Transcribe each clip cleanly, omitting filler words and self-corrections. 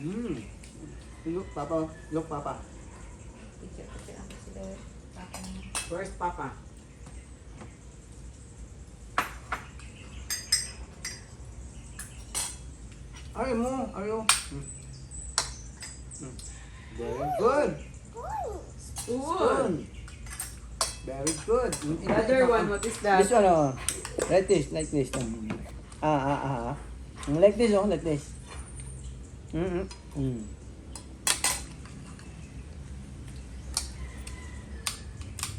Mm. Look, Papa. Look, Papa. Picture ako sila. Papa niya. First, Papa. Ayaw mo. Ayaw. Very good. Spoon. Very good. The other one, what is that? This one, oh. Like this, like this. Like this, oh, like this.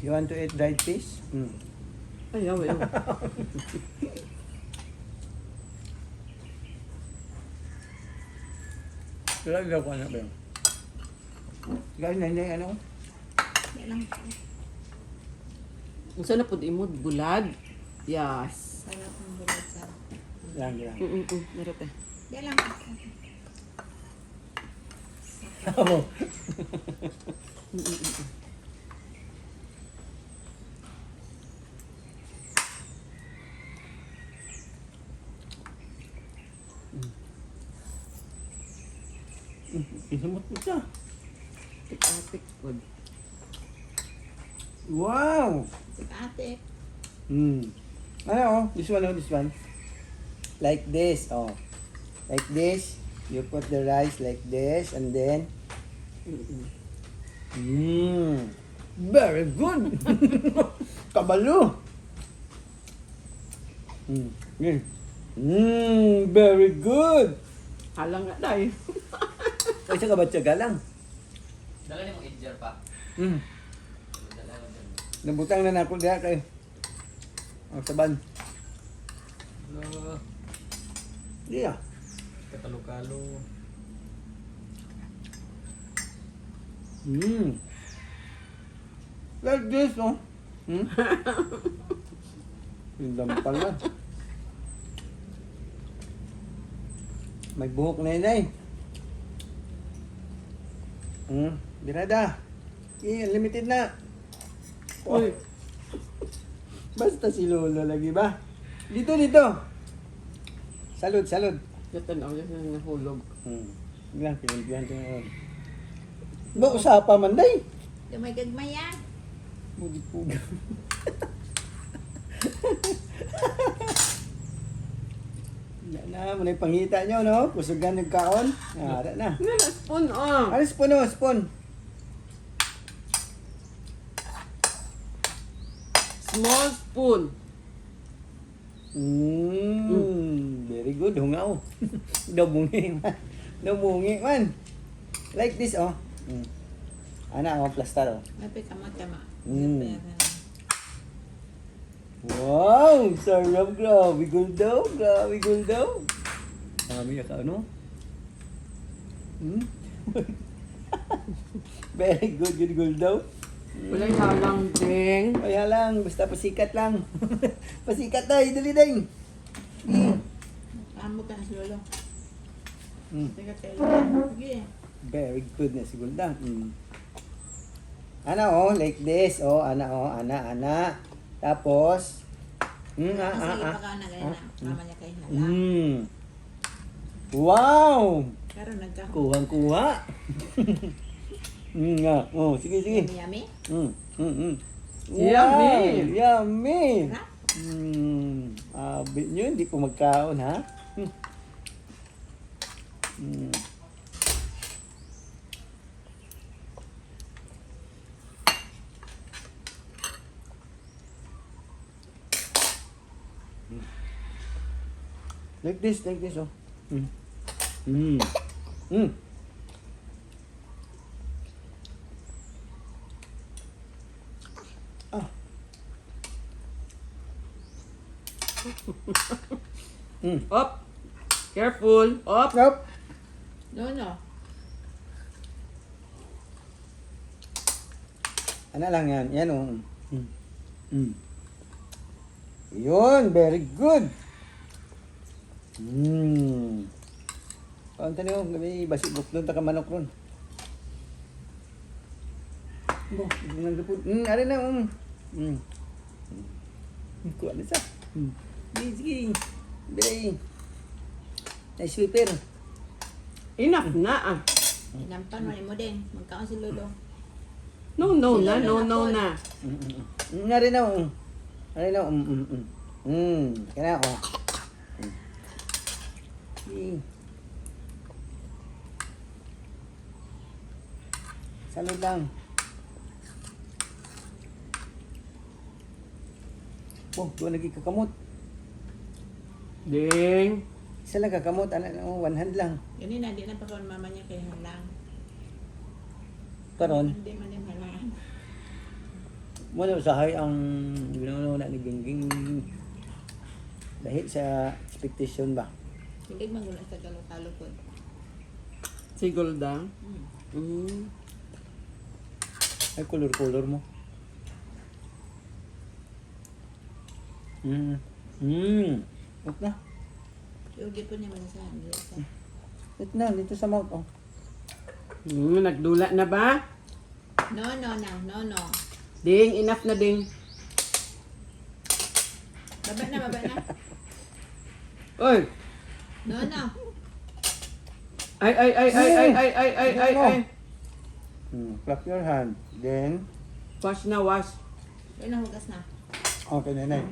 You want to eat dried fish? Ayaw, ayaw. Lagyan ko ano ba yun? Guys, hindi, ano? Yan lang. Ang sana po imod, bulag. Yes. Sarap ng bulad sa... Yan, yan. Meron eh. Yan lang. Amo. Isamot mo siya. Tik-atik po. Wow! Ate. Ano, oh? This one, oh, this one. Like this, oh. Like this. You put the rice like this, and then... Very good! Kabalo! Very good! Halang nga dahil. Ay, siya ka ba tiyaga lang? Dala niyo mong edger pa. Dala ko dyan. Nabutang na nako diha kay. Ang saban. Hello. Diya. Katalo-kalo. Like this, oh. Yung pala. May buhok na yun, ay. Birada. Unlimited na. Uy. Basta si Lolo lagi ba? Dito, dito. Salud, salud. Yatan ako yan nahulog. Lang, kinilbihan ko yun. Ba, usapa man, day. Gagmay yan. Pugi-pugi. Yan na, muna yung pangita nyo, no? Kusugan yung kaon. Nara na. Nala, spoon, oh. Ano spoon, oh? Spoon. Small spoon. Very good, hungaw. Dabungi man. Dabungi man. Like this, oh. Ana, oh, plaster, oh. Lapit ka magkama. Wow, sarap, grabe guldaw, grabe guldaw. Marami ka, ano? Very good, good guldaw. Wala halang ding. Kaya lang, basta pasikat lang. Pasikat tayo, dali ding. Amo ka na si Lolo. Teka, tayo. Sige. Very good na si Gulda. Ana, oh, like this. Oh, ana, oh, ana. Tapos, Sige pa ka na ganyan na. Mama niya kayo hala. Wow! Pero nagka... Kuhang-kuha. Nga. Oh, sige, sige. Yummy? Yummy! Yummy! Sarap? Abi nyo, hindi ko magkaon, ha? Like this, oh. Ah. Up. Careful. Up. Yup. No, no. Ano lang yan? Yan, oh. Yun, very good. Paunta niyo, may basibok doon, taka manok ron. Bo, nang lupod. Ari na, Kuha na sa. Sige, sige. Bilay. Nice sweeper. Enough na ah. Inampan mo din. Magkaon si Lolo. No na, no na. Nari na, Nari na, Kaya ako. Salud lang. Oh, doon lagi kakamot. Ding. Isa lang kakamot, one hand lang. Ganun na, di na pa kaon mama niya kay halang. Karon, Hindi man din halang. muna usahay ang ginawa na ni Gingging dahil sa expectation ba? Hindi magula sa kalokalo po. Si Golda. Ay, color mo. Wait na. Yung po niya malasahan. Wait na, dito sa mouth, oh. Nagdula na ba? No. Ding, enough na ding. Baba na. Oy. No. Ay. Clap your hand. Then, Wash na, wash. Yun na, hugas na. okay, nanay.